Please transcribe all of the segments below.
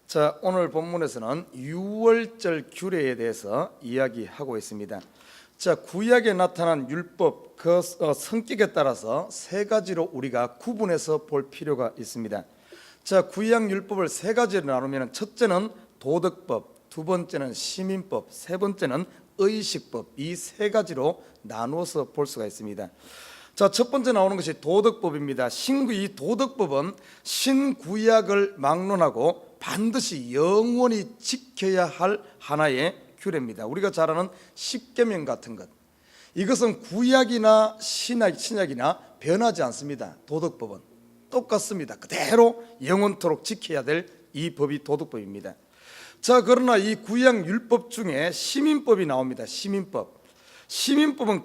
자, 오늘 본문에서는 유월절 규례에 대해서 이야기하고 있습니다. 자, 구약에 나타난 율법 그 성격에 따라서 세 가지로 우리가 구분해서 볼 필요가 있습니다. 자, 구약 율법을 세 가지로 나누면 첫째는 도덕법, 두 번째는 시민법, 세 번째는 의식법, 이 세 가지로 나누어서 볼 수가 있습니다. 자, 첫 번째 나오는 것이 도덕법입니다. 이 도덕법은 신구약을 막론하고 반드시 영원히 지켜야 할 하나의 규례입니다. 우리가 잘 아는 십계명 같은 것, 이것은 구약이나 신약이나 변하지 않습니다. 도덕법은 똑같습니다. 그대로 영원토록 지켜야 될 이 법이 도덕법입니다. 자, 그러나 이 구약 율법 중에 시민법이 나옵니다. 시민법은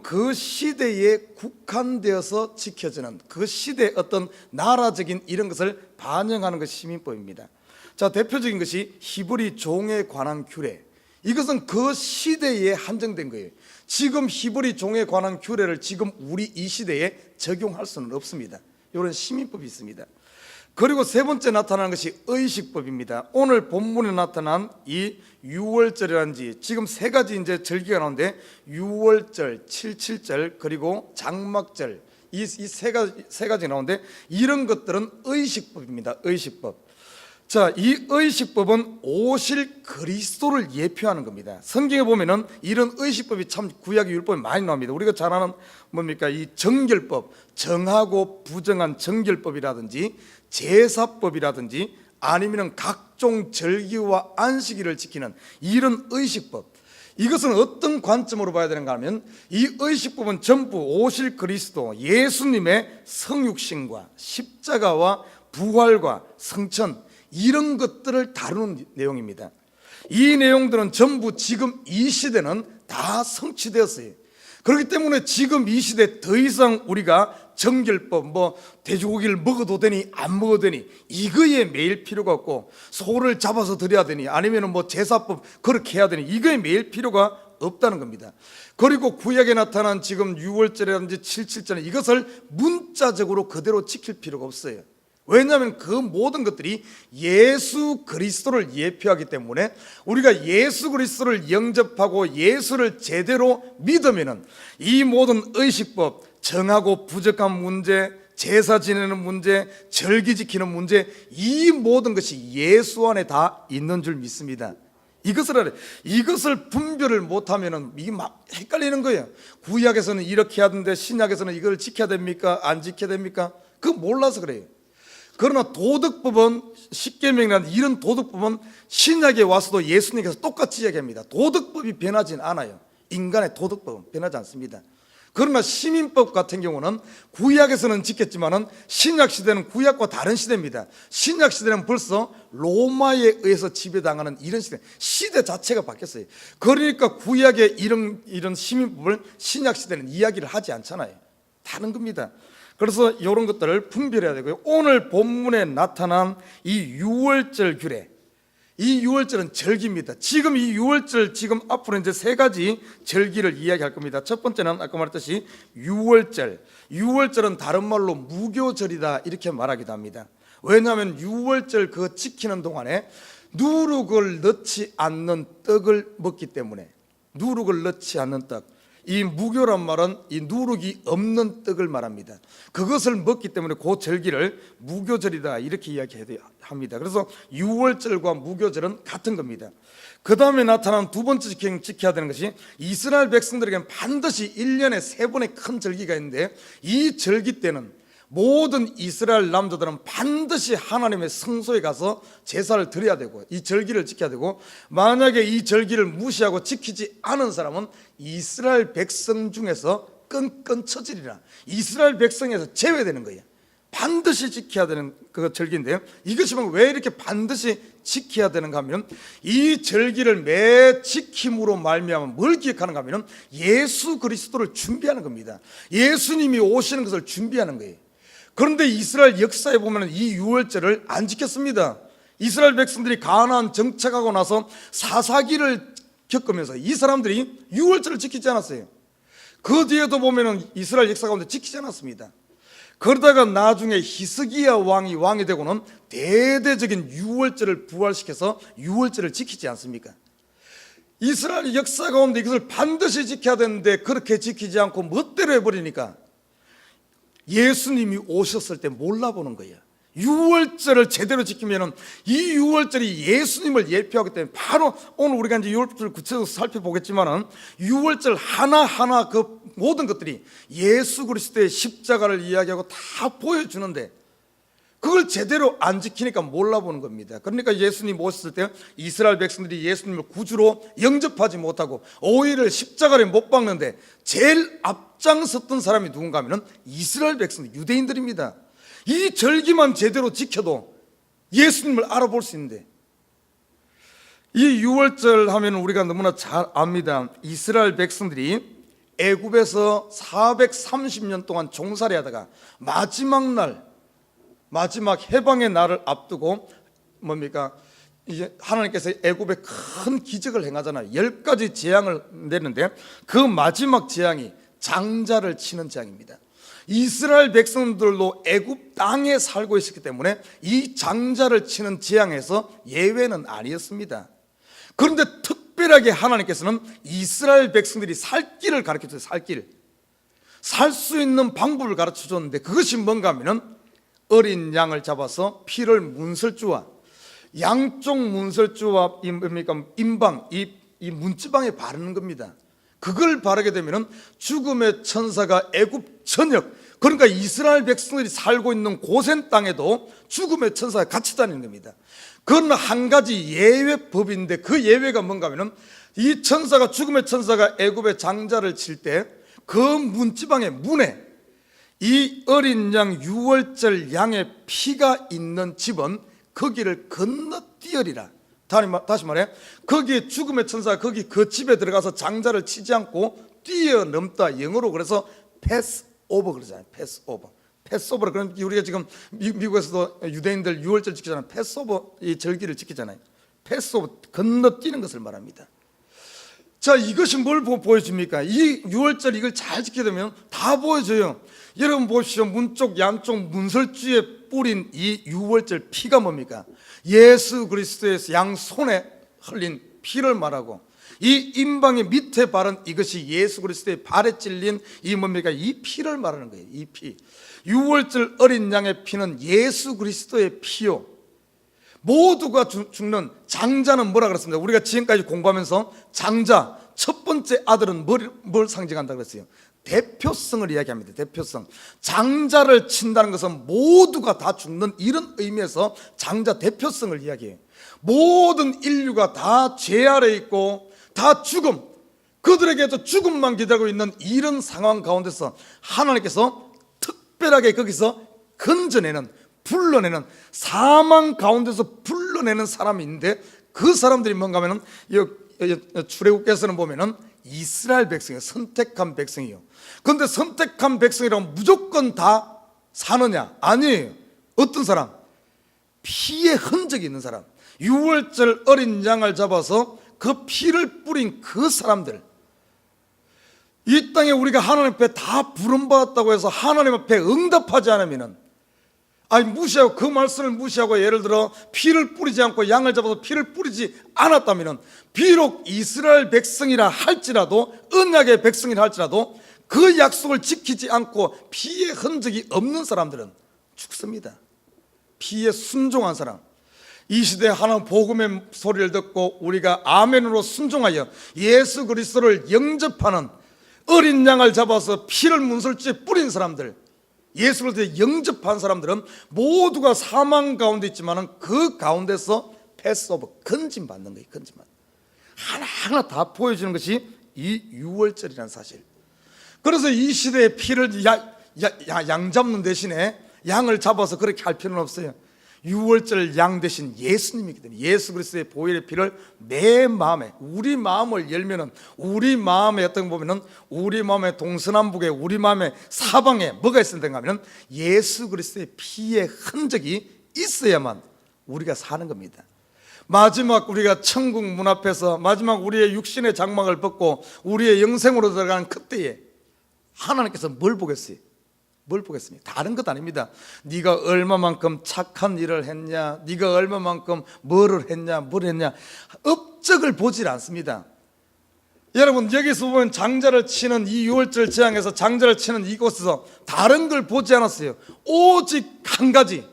그 시대에 국한되어서 지켜지는 그 시대의 어떤 나라적인 이런 것을 반영하는 것이 시민법입니다. 자, 대표적인 것이 히브리 종에 관한 규례, 이것은 그 시대에 한정된 거예요. 지금 히브리 종에 관한 규례를 지금 우리 이 시대에 적용할 수는 없습니다. 이런 시민법이 있습니다. 그리고 세 번째 나타나는 것이 의식법입니다. 오늘 본문에 나타난 이 유월절이라든지 지금 세 가지 이제 절기가 나오는데 유월절, 칠칠절 그리고 장막절, 이 세 가지 나오는데 이런 것들은 의식법입니다. 의식법. 자, 이 의식법은 오실 그리스도를 예표하는 겁니다. 성경에 보면은 이런 의식법이 참 구약 율법에 많이 나옵니다. 우리가 잘 아는 뭡니까? 이 정결법, 정하고 부정한 정결법이라든지 제사법이라든지 아니면 각종 절기와 안식일을 지키는 이런 의식법, 이것은 어떤 관점으로 봐야 되는가 하면 이 의식법은 전부 오실 그리스도 예수님의 성육신과 십자가와 부활과 성천, 이런 것들을 다루는 내용입니다. 이 내용들은 전부 지금 이 시대는 다 성취되었어요. 그렇기 때문에 지금 이 시대 더 이상 우리가 정결법, 돼지고기를 먹어도 되니 안 먹어도 되니 이거에 매일 필요가 없고, 소를 잡아서 드려야 되니 아니면 제사법 그렇게 해야 되니 이거에 매일 필요가 없다는 겁니다. 그리고 구약에 나타난 지금 유월절이라든지 칠칠절, 이것을 문자적으로 그대로 지킬 필요가 없어요. 왜냐하면 그 모든 것들이 예수 그리스도를 예표하기 때문에 우리가 예수 그리스도를 영접하고 예수를 제대로 믿으면은 이 모든 의식법, 정하고 부적한 문제, 제사 지내는 문제, 절기 지키는 문제, 이 모든 것이 예수 안에 다 있는 줄 믿습니다. 이것을 분별을 못하면은 이게 막 헷갈리는 거예요. 구약에서는 이렇게 하던데 신약에서는 이걸 지켜야 됩니까? 안 지켜야 됩니까? 그거 몰라서 그래요. 그러나 도덕법은 십계명이라는 이런 도덕법은 신약에 와서도 예수님께서 똑같이 이야기합니다. 도덕법이 변하진 않아요. 인간의 도덕법은 변하지 않습니다. 그러나 시민법 같은 경우는 구약에서는 지켰지만은 신약 시대는 구약과 다른 시대입니다. 신약 시대는 벌써 로마에 의해서 지배당하는 이런 시대 자체가 바뀌었어요. 그러니까 구약의 이런 시민법을 신약 시대는 이야기를 하지 않잖아요. 다른 겁니다. 그래서 이런 것들을 분별해야 되고요. 오늘 본문에 나타난 이 유월절 규례, 이 유월절은 절기입니다. 지금 이 유월절, 지금 앞으로 이제 세 가지 절기를 이야기할 겁니다. 첫 번째는 아까 말했듯이 유월절. 유월절은 다른 말로 무교절이다 이렇게 말하기도 합니다. 왜냐하면 유월절 그 지키는 동안에 누룩을 넣지 않는 떡을 먹기 때문에, 누룩을 넣지 않는 떡, 이 무교란 말은 이 누룩이 없는 떡을 말합니다. 그것을 먹기 때문에 그 절기를 무교절이다 이렇게 이야기합니다. 그래서 유월절과 무교절은 같은 겁니다. 그 다음에 나타난 두 번째 지켜야 되는 것이 이스라엘 백성들에게는 반드시 1년에 3번의 큰 절기가 있는데 이 절기 때는 모든 이스라엘 남자들은 반드시 하나님의 성소에 가서 제사를 드려야 되고 이 절기를 지켜야 되고, 만약에 이 절기를 무시하고 지키지 않은 사람은 이스라엘 백성 중에서 끈끈 처지리라, 이스라엘 백성에서 제외되는 거예요. 반드시 지켜야 되는 그 절기인데요, 이것이 왜 이렇게 반드시 지켜야 되는가 하면 이 절기를 매 지킴으로 말미암아 뭘 기억하는가 하면 예수 그리스도를 준비하는 겁니다. 예수님이 오시는 것을 준비하는 거예요. 그런데 이스라엘 역사에 보면 이 유월절을 안 지켰습니다. 이스라엘 백성들이 가나안 정착하고 나서 사사기를 겪으면서 이 사람들이 유월절을 지키지 않았어요. 그 뒤에도 보면 이스라엘 역사 가운데 지키지 않았습니다. 그러다가 나중에 히스기야 왕이 되고는 대대적인 유월절을 부활시켜서 유월절을 지키지 않습니까? 이스라엘 역사 가운데 이것을 반드시 지켜야 되는데 그렇게 지키지 않고 멋대로 해버리니까 예수님이 오셨을 때 몰라보는 거예요. 유월절을 제대로 지키면은 이 유월절이 예수님을 예표하기 때문에 바로 오늘 우리가 이제 유월절 구체적으로 살펴보겠지만은 유월절 하나하나 그 모든 것들이 예수 그리스도의 십자가를 이야기하고 다 보여주는데 그걸 제대로 안 지키니까 몰라보는 겁니다. 그러니까 예수님 오셨을 때 이스라엘 백성들이 예수님을 구주로 영접하지 못하고 오히려 십자가를 못 박는데 제일 앞장섰던 사람이 누군가 하면은 이스라엘 백성들, 유대인들입니다. 이 절기만 제대로 지켜도 예수님을 알아볼 수 있는데 이 유월절 하면 우리가 너무나 잘 압니다. 이스라엘 백성들이 애굽에서 430년 동안 종살이 하다가 마지막 해방의 날을 앞두고 뭡니까? 이제 하나님께서 애굽에 큰 기적을 행하잖아요. 10가지 재앙을 내는데 그 마지막 재앙이 장자를 치는 재앙입니다. 이스라엘 백성들도 애굽 땅에 살고 있었기 때문에 이 장자를 치는 재앙에서 예외는 아니었습니다. 그런데 특별하게 하나님께서는 이스라엘 백성들이 살 길을 가르쳐줘요. 살 수 있는 방법을 가르쳐줬는데 그것이 뭔가 하면은 어린 양을 잡아서 피를 문설주와 양쪽 문설주와 임방 이 문지방에 바르는 겁니다. 그걸 바르게 되면은 죽음의 천사가 애굽 전역, 그러니까 이스라엘 백성들이 살고 있는 고센 땅에도 죽음의 천사가 같이 다니는 겁니다. 그건 한 가지 예외법인데 그 예외가 뭔가 하면은 이 천사가, 죽음의 천사가 애굽의 장자를 칠 때 그 문지방의 문에 이 어린 양 유월절 양의 피가 있는 집은 거기를 건너뛰으리라. 다시 말해, 거기에 죽음의 천사가 거기 그 집에 들어가서 장자를 치지 않고 뛰어넘다. 영어로 그래서 패스오버 그러잖아요. 패스오버. 그럼 우리가 지금 미국에서도 유대인들 유월절 지키잖아요. 패스오버 이 절기를 지키잖아요. 패스오버, 건너뛰는 것을 말합니다. 자, 이것이 뭘 보여줍니까? 이 유월절 이걸 잘 지키게 되면 다 보여줘요. 여러분 보십시오. 문쪽 양쪽 문설주에 뿌린 이 유월절 피가 뭡니까? 예수 그리스도의 양손에 흘린 피를 말하고, 이 임방의 밑에 바른 이것이 예수 그리스도의 발에 찔린 이 뭡니까? 이 피를 말하는 거예요. 이 피. 유월절 어린 양의 피는 예수 그리스도의 피요, 모두가 죽는 장자는 뭐라 그랬습니다? 우리가 지금까지 공부하면서 장자, 첫 번째 아들은 뭘 상징한다 그랬어요? 대표성을 이야기합니다. 대표성. 장자를 친다는 것은 모두가 다 죽는 이런 의미에서 장자 대표성을 이야기해요. 모든 인류가 다 죄 아래 있고 다 죽음, 그들에게도 죽음만 기다리고 있는 이런 상황 가운데서 하나님께서 특별하게 거기서 건져내는, 불러내는, 사망 가운데서 불러내는 사람이 있는데 그 사람들이 뭔가 하면은 출애굽께서는 보면은 이스라엘 백성이에요. 선택한 백성이요. 그런데 선택한 백성이라면 무조건 다 사느냐? 아니에요. 어떤 사람? 피의 흔적이 있는 사람, 유월절 어린 양을 잡아서 그 피를 뿌린 그 사람들, 이 땅에 우리가 하나님 앞에 다 부름받았다고 해서 하나님 앞에 응답하지 않으면은, 무시하고, 그 말씀을 무시하고 예를 들어 피를 뿌리지 않고 양을 잡아서 피를 뿌리지 않았다면 비록 이스라엘 백성이라 할지라도, 언약의 백성이라 할지라도 그 약속을 지키지 않고 피의 흔적이 없는 사람들은 죽습니다. 피에 순종한 사람, 이 시대에 하나님 복음의 소리를 듣고 우리가 아멘으로 순종하여 예수 그리스도를 영접하는 어린 양을 잡아서 피를 문설주에 뿌린 사람들, 예수 그리스도에 영접한 사람들은 모두가 사망 가운데 있지만 그 가운데서 패스오버, 건짐받는 거예요. 건짐받는, 하나하나 다 보여주는 것이 이 유월절이라는 사실. 그래서 이 시대에 피를 양 잡는 대신에 양을 잡아서 그렇게 할 필요는 없어요. 유월절 양 대신 예수님이기 때문에 예수 그리스도의 보혈의 피를 내 마음에, 우리 마음을 열면은, 우리 마음에 어떤 거 보면은 우리 마음의 동서남북에, 우리 마음의 사방에 뭐가 있어야 되는가 하면은 예수 그리스도의 피의 흔적이 있어야만 우리가 사는 겁니다. 마지막 우리가 천국 문 앞에서 마지막 우리의 육신의 장막을 벗고 우리의 영생으로 들어가는 그때에 하나님께서 뭘 보겠어요? 뭘 보겠습니까? 다른 것 아닙니다. 네가 얼마만큼 착한 일을 했냐, 네가 얼마만큼 뭐를 했냐, 뭘 했냐, 업적을 보질 않습니다. 여러분, 여기서 보면 장자를 치는 이 유월절 제왕에서 장자를 치는 이곳에서 다른 걸 보지 않았어요. 오직 한 가지,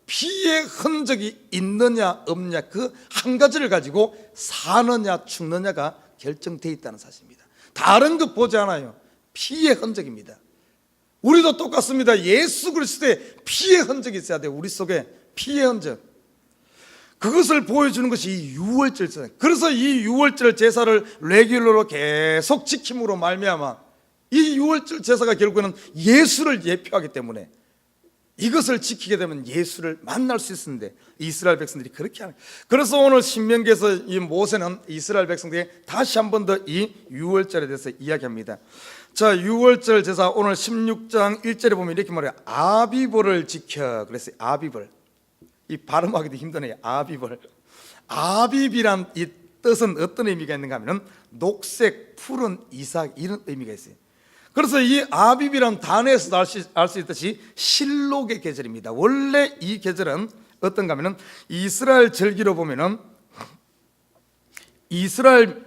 피의 흔적이 있느냐 없느냐, 그 한 가지를 가지고 사느냐 죽느냐가 결정되어 있다는 사실입니다. 다른 것 보지 않아요. 피의 흔적입니다. 우리도 똑같습니다. 예수 그리스도의 피의 흔적이 있어야 돼요. 우리 속에 피의 흔적, 그것을 보여주는 것이 이 유월절 제사. 그래서 이 유월절 제사를 레귤러로 계속 지킴으로 말미암아 이 유월절 제사가 결국에는 예수를 예표하기 때문에 이것을 지키게 되면 예수를 만날 수 있었는데 이스라엘 백성들이 그렇게 하는. 그래서 오늘 신명기에서 이 모세는 이스라엘 백성들에게 다시 한 번 더 이 유월절에 대해서 이야기합니다. 자, 유월절 제사 오늘 16장 1절에 보면 이렇게 말해요. 아비벌을 지켜. 그랬어요. 아비벌. 이 발음하기도 힘드네요. 아비벌. 아비비란 이 뜻은 어떤 의미가 있는가 하면 녹색, 푸른 이삭, 이런 의미가 있어요. 그래서 이 아비비란 단어에서 알 수 있듯이 실록의 계절입니다. 원래 이 계절은 어떤가 하면 이스라엘 절기로 보면은 이스라엘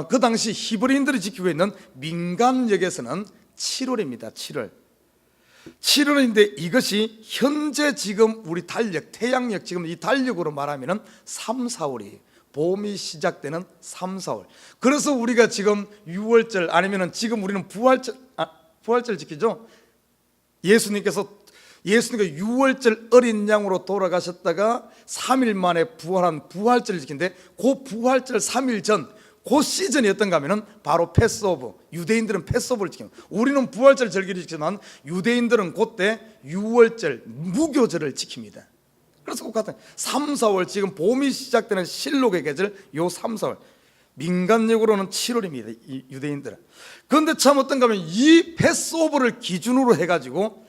그 당시 히브리인들이 지키고 있는 민간역에서는 7월입니다. 7월인데 이것이 현재 지금 우리 달력, 태양력, 지금 이 달력으로 말하면은 3, 4월이에요. 봄이 시작되는 3, 4월. 그래서 우리가 지금 유월절 아니면은 지금 우리는 부활절 지키죠. 예수님께서 유월절 어린 양으로 돌아가셨다가 3일 만에 부활한 부활절을 지킨데 그 부활절 3일 전 그 시즌이 어떤가 하면은 바로 패스오브. 유대인들은 패스오브를 지킵니다. 우리는 부활절 절기를 지키지만 유대인들은 그때 유월절 무교절을 지킵니다. 그래서 그 같은 3, 4월 지금 봄이 시작되는 실록의 계절 요 3, 4월 민간역으로는 7월입니다. 이 유대인들은. 그런데 참 어떤가 하면 이 패스오브를 기준으로 해가지고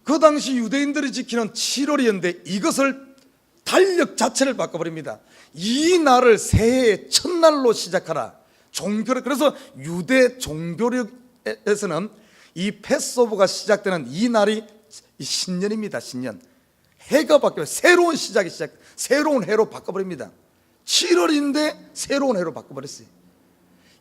그 당시 유대인들이 지키는 7월이었는데 이것을 달력 자체를 바꿔버립니다. 이 날을 새해의 첫날로 시작하라. 종교력. 그래서 유대 종교력에서는 이 패스오브가 시작되는 이 날이 신년입니다. 신년. 해가 바뀌어요. 새로운 시작이 새로운 해로 바꿔버립니다. 7월인데 새로운 해로 바꿔버렸어요.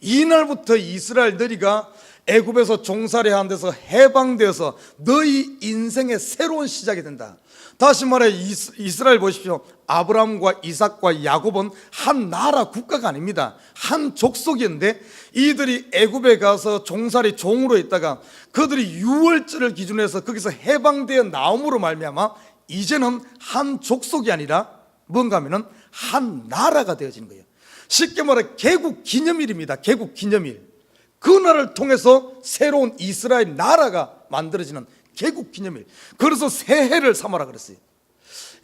이날부터 이스라엘 너희가 애굽에서 종살이 하는 데서 해방되어서 너희 인생의 새로운 시작이 된다. 다시 말해 이스라엘 보십시오. 아브라함과 이삭과 야곱은 한 나라 국가가 아닙니다. 한 족속이었는데 이들이 애굽에 가서 종살이 종으로 있다가 그들이 유월절을 기준으로 해서 거기서 해방되어 나옴으로 말미암아 이제는 한 족속이 아니라 뭔가 하면은 한 나라가 되어지는 거예요. 쉽게 말해 개국 기념일입니다. 개국 기념일. 그 날을 통해서 새로운 이스라엘 나라가 만들어지는 개국 기념일. 그래서 새해를 삼아라 그랬어요.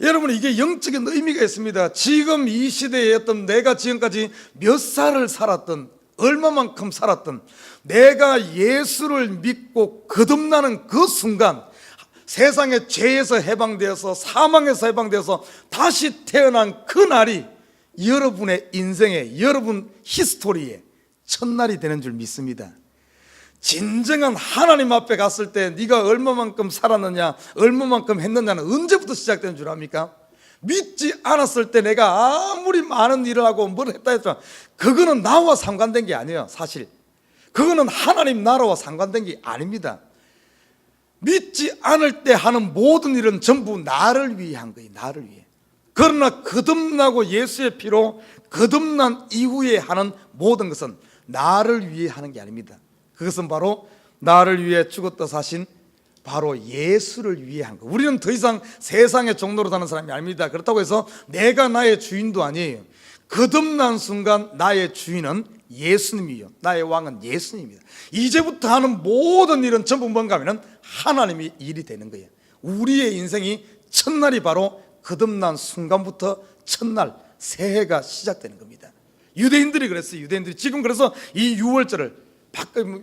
여러분, 이게 영적인 의미가 있습니다. 지금 이 시대에 어떤 내가 지금까지 몇 살을 살았던, 얼마만큼 살았던, 내가 예수를 믿고 거듭나는 그 순간 세상의 죄에서 해방되어서 사망에서 해방되어서 다시 태어난 그 날이 여러분의 인생에, 여러분 히스토리에 첫날이 되는 줄 믿습니다. 진정한 하나님 앞에 갔을 때 네가 얼마만큼 살았느냐, 얼마만큼 했느냐는 언제부터 시작되는 줄 압니까? 믿지 않았을 때 내가 아무리 많은 일을 하고 뭘 했다 했지만 그거는 나와 상관된 게 아니에요. 사실 그거는 하나님 나라와 상관된 게 아닙니다. 믿지 않을 때 하는 모든 일은 전부 나를 위해 한 거예요. 나를 위해. 그러나 거듭나고 예수의 피로 거듭난 이후에 하는 모든 것은 나를 위해 하는 게 아닙니다. 그것은 바로 나를 위해 죽었다 사신 바로 예수를 위해 한 거. 우리는 더 이상 세상의 종로로 사는 사람이 아닙니다. 그렇다고 해서 내가 나의 주인도 아니에요. 거듭난 순간 나의 주인은 예수님이요, 나의 왕은 예수님입니다. 이제부터 하는 모든 일은 전부 뭔가 하면 하나님이 일이 되는 거예요. 우리의 인생이 첫날이 바로 거듭난 순간부터 첫날 새해가 시작되는 겁니다. 유대인들이 그랬어요. 유대인들이 지금 그래서 이 유월절을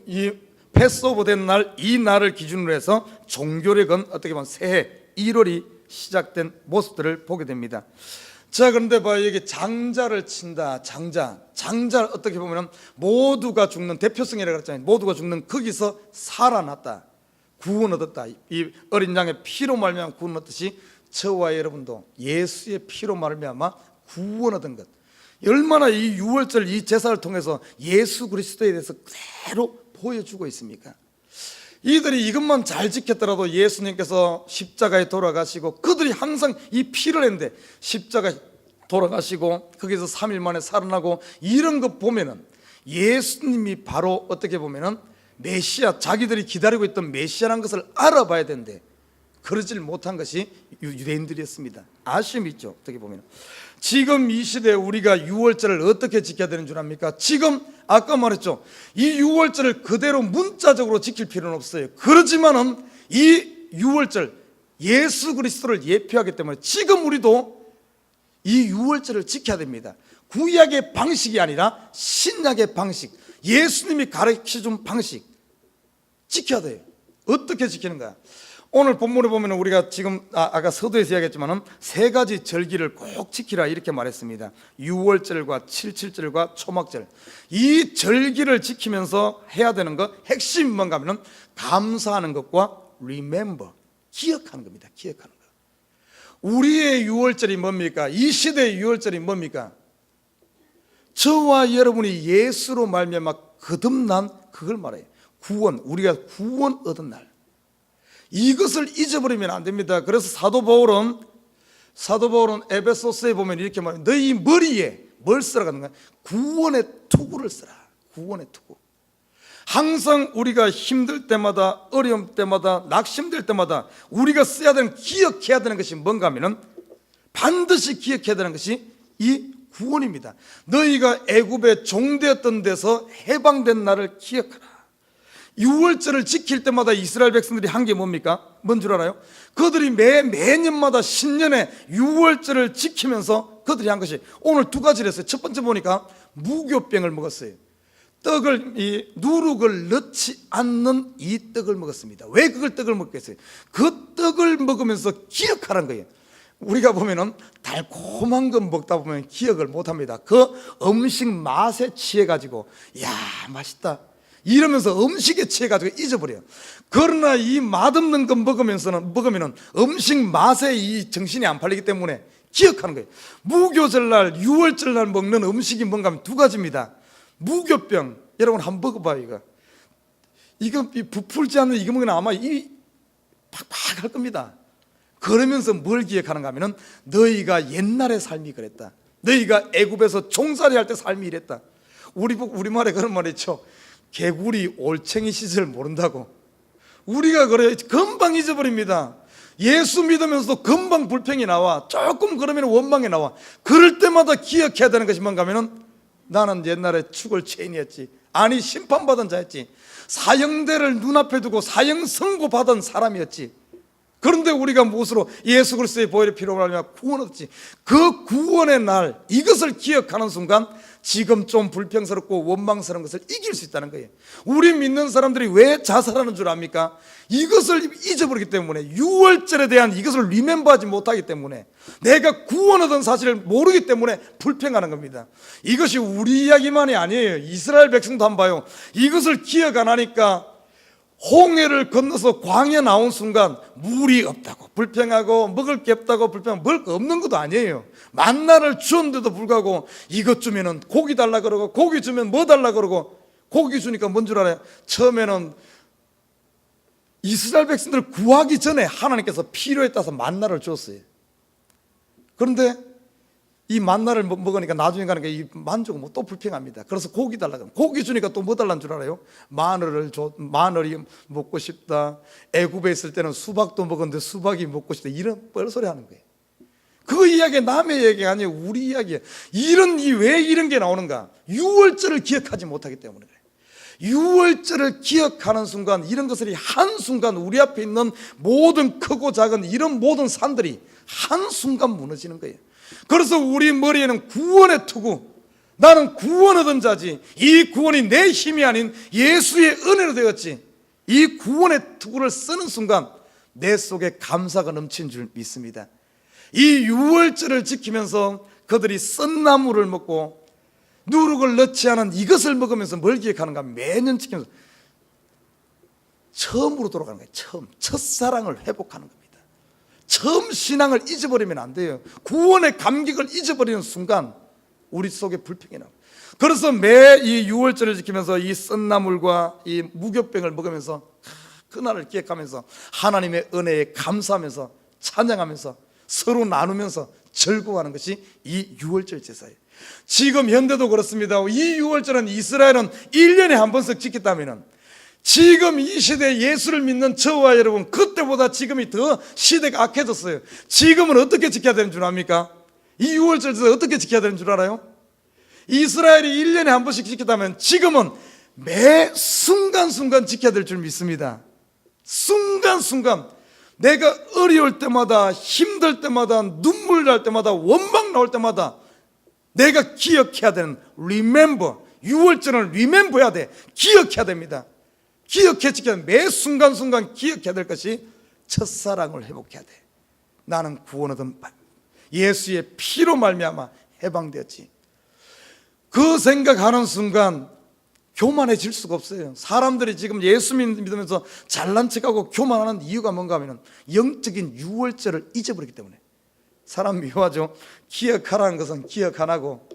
이 패스오버 된 날, 이 날을 기준으로 해서 종교력은 어떻게 보면 새해 1월이 시작된 모습들을 보게 됩니다. 자, 그런데 봐요. 여기 장자를 친다. 장자 어떻게 보면 모두가 죽는 대표성이라고 그랬잖아요. 모두가 죽는 거기서 살아났다. 구원 얻었다. 이 어린 양의 피로 말미암아 구원 얻듯이 저와 여러분도 예수의 피로 말미암아 구원 얻은 것, 얼마나 이 유월절 이 제사를 통해서 예수 그리스도에 대해서 그대로 보여주고 있습니까? 이들이 이것만 잘 지켰더라도 예수님께서 십자가에 돌아가시고, 그들이 항상 이 피를 했는데 십자가에 돌아가시고 거기서 3일 만에 살아나고, 이런 것 보면은 예수님이 바로 어떻게 보면은 메시아, 자기들이 기다리고 있던 메시아라는 것을 알아봐야 되는데 그러질 못한 것이 유대인들이었습니다. 아쉬움이 있죠. 어떻게 보면 지금 이 시대에 우리가 유월절을 어떻게 지켜야 되는 줄 압니까? 지금 아까 말했죠, 이 유월절을 그대로 문자적으로 지킬 필요는 없어요. 그렇지만은 이 유월절, 예수 그리스도를 예표하기 때문에 지금 우리도 이 유월절을 지켜야 됩니다. 구약의 방식이 아니라 신약의 방식, 예수님이 가르쳐준 방식 지켜야 돼요. 어떻게 지키는가? 오늘 본문에 보면 우리가 지금 아까 서두에서 이야기했지만은 세 가지 절기를 꼭 지키라 이렇게 말했습니다. 유월절과 칠칠절과 초막절, 이 절기를 지키면서 해야 되는 것, 핵심이 뭔가 하면은 감사하는 것과 remember, 기억하는 겁니다. 기억하는 것. 우리의 유월절이 뭡니까? 이 시대의 유월절이 뭡니까? 저와 여러분이 예수로 말미암아 거듭난 그걸 말해요. 구원, 우리가 구원 얻은 날, 이것을 잊어버리면 안 됩니다. 그래서 사도 바울은 에베소서에 보면 이렇게 말해요. 너희 머리에 뭘 쓰라 하는 거야? 구원의 투구를 쓰라. 구원의 투구. 항상 우리가 힘들 때마다, 어려움 때마다, 낙심될 때마다 우리가 써야 되는, 기억해야 되는 것이 뭔가 하면은 반드시 기억해야 되는 것이 이 구원입니다. 너희가 애굽의 종되었던 데서 해방된 날을 기억하라. 유월절을 지킬 때마다 이스라엘 백성들이 한 게 뭡니까? 뭔 줄 알아요? 그들이 매년마다 신년에 유월절을 지키면서 그들이 한 것이 오늘 두 가지를 했어요. 첫 번째 보니까 무교병을 먹었어요. 이 누룩을 넣지 않는 이 떡을 먹었습니다. 왜 그걸 떡을 먹겠어요? 그 떡을 먹으면서 기억하라는 거예요. 우리가 보면은 달콤한 거 먹다 보면 기억을 못 합니다. 그 음식 맛에 취해가지고, 야, 맛있다 이러면서 음식에 취해가지고 잊어버려요. 그러나 이 맛없는 거 먹으면은 음식 맛에 이 정신이 안 팔리기 때문에 기억하는 거예요. 무교절날, 유월절날 먹는 음식이 뭔가 하면 두 가지입니다. 무교병, 여러분 한번 먹어봐요. 이거 부풀지 않는 이거 먹으면 아마 이 팍팍 할 겁니다. 그러면서 뭘 기억하는가 하면은 너희가 옛날의 삶이 그랬다. 너희가 애굽에서 종살이 할 때 삶이 이랬다. 우리말에 그런 말이 있죠. 개구리 올챙이 시절 모른다고. 우리가 그래요. 금방 잊어버립니다. 예수 믿으면서도 금방 불평이 나와. 조금 그러면 원망이 나와. 그럴 때마다 기억해야 되는 것이 뭔가 하면은 나는 옛날에 축을 죄인이었지. 아니 심판받은 자였지. 사형대를 눈앞에 두고 사형 선고받은 사람이었지. 그런데 우리가 무엇으로? 예수 그리스도의 보혈의 피로 말미암아 구원 얻었지. 그 구원의 날, 이것을 기억하는 순간 지금 좀 불평스럽고 원망스러운 것을 이길 수 있다는 거예요. 우리 믿는 사람들이 왜 자살하는 줄 압니까? 이것을 잊어버리기 때문에, 유월절에 대한 이것을 리멤버하지 못하기 때문에, 내가 구원 얻은 사실을 모르기 때문에 불평하는 겁니다. 이것이 우리 이야기만이 아니에요. 이스라엘 백성도 한번 봐요. 이것을 기억 안 하니까 홍해를 건너서 광야에 나온 순간 물이 없다고 불평하고, 먹을 게 없다고 불평하고, 먹을 거 없는 것도 아니에요. 만나를 주었는데도 불구하고 이것 주면은 고기 달라 그러고, 고기 주면 뭐 달라 그러고, 고기 주니까 뭔 줄 알아요? 처음에는 이스라엘 백성들을 구하기 전에 하나님께서 필요에 따라서 만나를 주었어요. 그런데 이 만나를 먹으니까 나중에 가니까 이 만족은 또 불평합니다. 그래서 고기 달라고 하면 고기 주니까 또 뭐 달라는 줄 알아요? 마늘이 먹고 싶다. 애굽에 있을 때는 수박도 먹었는데 수박이 먹고 싶다. 이런 뻘소리 하는 거예요. 그 이야기가 남의 이야기가 아니에요. 우리 이야기예요. 왜 이런 게 나오는가? 유월절을 기억하지 못하기 때문에 그래요. 유월절을 기억하는 순간, 이런 것들이 한순간 우리 앞에 있는 모든 크고 작은 이런 모든 산들이 한순간 무너지는 거예요. 그래서 우리 머리에는 구원의 투구, 나는 구원 얻은 자지, 이 구원이 내 힘이 아닌 예수의 은혜로 되었지, 이 구원의 투구를 쓰는 순간 내 속에 감사가 넘치는 줄 믿습니다. 이 유월절을 지키면서 그들이 썬나물을 먹고 누룩을 넣지 않은 이것을 먹으면서 뭘 기억하는가? 매년 지키면서 처음으로 돌아가는 거예요. 처음 첫사랑을 회복하는 겁니다. 처음 신앙을 잊어버리면 안 돼요. 구원의 감격을 잊어버리는 순간 우리 속에 불평이 나고, 그래서 매 이 유월절을 지키면서 이 썬나물과 이 무교병을 먹으면서 그날을 기억하면서 하나님의 은혜에 감사하면서 찬양하면서 서로 나누면서 즐거워하는 것이 이 유월절 제사예요. 지금 현대도 그렇습니다. 이 유월절은 이스라엘은 1년에 한 번씩 지켰다면 지금 이 시대에 예수를 믿는 저와 여러분, 그때보다 지금이 더 시대가 악해졌어요. 지금은 어떻게 지켜야 되는 줄 압니까? 이 유월절 제사 어떻게 지켜야 되는 줄 알아요? 이스라엘이 1년에 한 번씩 지켰다면 지금은 매 순간순간 지켜야 될 줄 믿습니다. 순간순간 내가 어려울 때마다, 힘들 때마다, 눈물 날 때마다, 원망 나올 때마다 내가 기억해야 되는 remember, 유월절을 remember 해야 돼. 기억해야 됩니다. 기억해 지켜야 돼. 매 순간순간 기억해야 될 것이 첫사랑을 회복해야 돼. 나는 구원 얻은 예수의 피로 말미암아 해방되었지. 그 생각하는 순간 교만해질 수가 없어요. 사람들이 지금 예수 믿으면서 잘난 척하고 교만하는 이유가 뭔가 하면 영적인 유월절을 잊어버리기 때문에. 사람 미워하죠. 기억하라는 것은 기억 안 하고,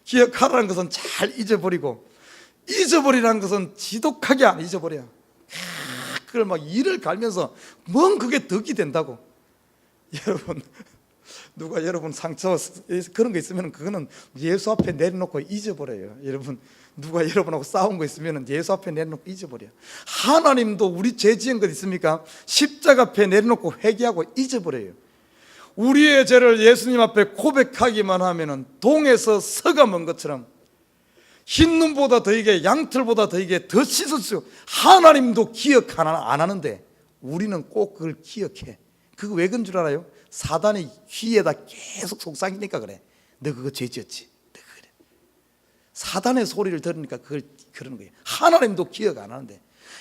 기억하라는 것은 잘 잊어버리고, 잊어버리라는 것은 지독하게 안 잊어버려. 그걸 막 이를 갈면서 뭔 그게 덕이 된다고. 여러분, 누가 여러분 상처 그런 거 있으면 그거는 예수 앞에 내려놓고 잊어버려요. 여러분, 누가 여러분하고 싸운 거 있으면 예수 앞에 내려놓고 잊어버려요. 하나님도 우리 죄 지은 것 있습니까? 십자가 앞에 내려놓고 회개하고 잊어버려요. 우리의 죄를 예수님 앞에 고백하기만 하면 동에서 서가 먼 것처럼 흰 눈보다 더이게, 양털보다 더이게 더 씻을 수. 하나님도 기억 안 하는데 우리는 꼭 그걸 기억해. 그거 왜 그런 줄 알아요? 사단이 귀에다 계속 속삭이니까 그래. 너 그거 죄 지었지. 너 그래. 사단의 소리를 들으니까 그걸 그러는 거예요. 하나님도 기억 안 하는데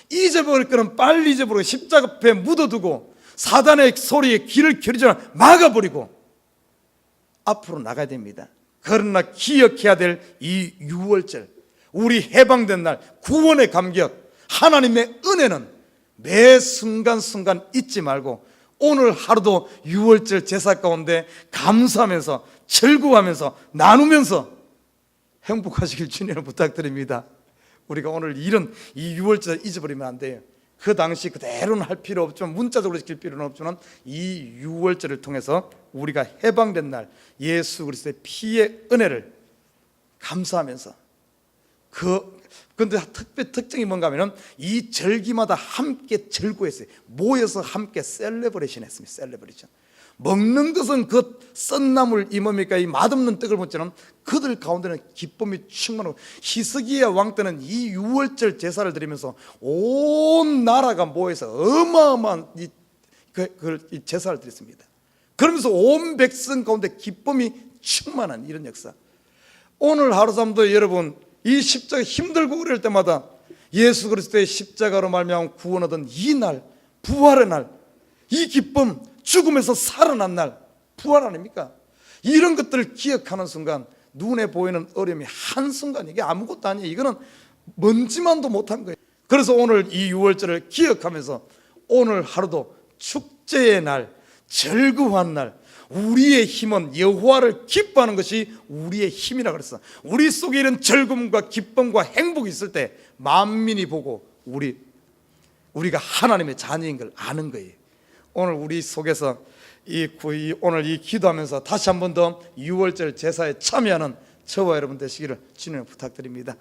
잊어버릴 거는 빨리 잊어버리고 십자가 앞에 묻어두고 사단의 소리에 귀를 겨리지 않아 막아버리고 앞으로 나가야 됩니다. 그러나 기억해야 될 이 유월절, 우리 해방된 날, 구원의 감격, 하나님의 은혜는 매 순간순간 잊지 말고 오늘 하루도 유월절 제사 가운데 감사하면서 즐거워하면서 나누면서 행복하시길 주님을 부탁드립니다. 우리가 오늘 이런 이 유월절 잊어버리면 안 돼요. 그 당시 그대로는 할 필요 없지만, 문자적으로 지킬 필요는 없지만 이 유월절을 통해서 우리가 해방된 날 예수 그리스도의 피의 은혜를 감사하면서 근데 특징이 뭔가 하면 이 절기마다 함께 즐거워했어요. 모여서 함께 셀레브레이션 했습니다. 셀레브레이션. 먹는 것은 그 썬나물 이 뭡니까? 이 맛없는 떡을 먹지만 그들 가운데는 기쁨이 충만하고, 히스기야 왕 때는 이 유월절 제사를 드리면서 온 나라가 모여서 어마어마한 이 제사를 드렸습니다. 그러면서 온 백성 가운데 기쁨이 충만한 이런 역사. 오늘 하루 잠도 여러분 이 십자가 힘들고 어려울 때마다 예수 그리스도의 십자가로 말미암아 구원 얻은 이 날, 부활의 날, 이 기쁨, 죽음에서 살아난 날, 부활 아닙니까? 이런 것들을 기억하는 순간 눈에 보이는 어려움이 한순간, 이게 아무것도 아니에요. 이거는 먼지만도 못한 거예요. 그래서 오늘 이 유월절을 기억하면서 오늘 하루도 축제의 날, 즐거워한 날, 우리의 힘은 여호와를 기뻐하는 것이 우리의 힘이라 그랬어. 우리 속에 이런 즐거움과 기쁨과 행복이 있을 때 만민이 보고 우리가 하나님의 자녀인 걸 아는 거예요. 오늘 우리 속에서 오늘 이 기도하면서 다시 한 번 더 유월절 제사에 참여하는 저와 여러분 되시기를 주님을 부탁드립니다.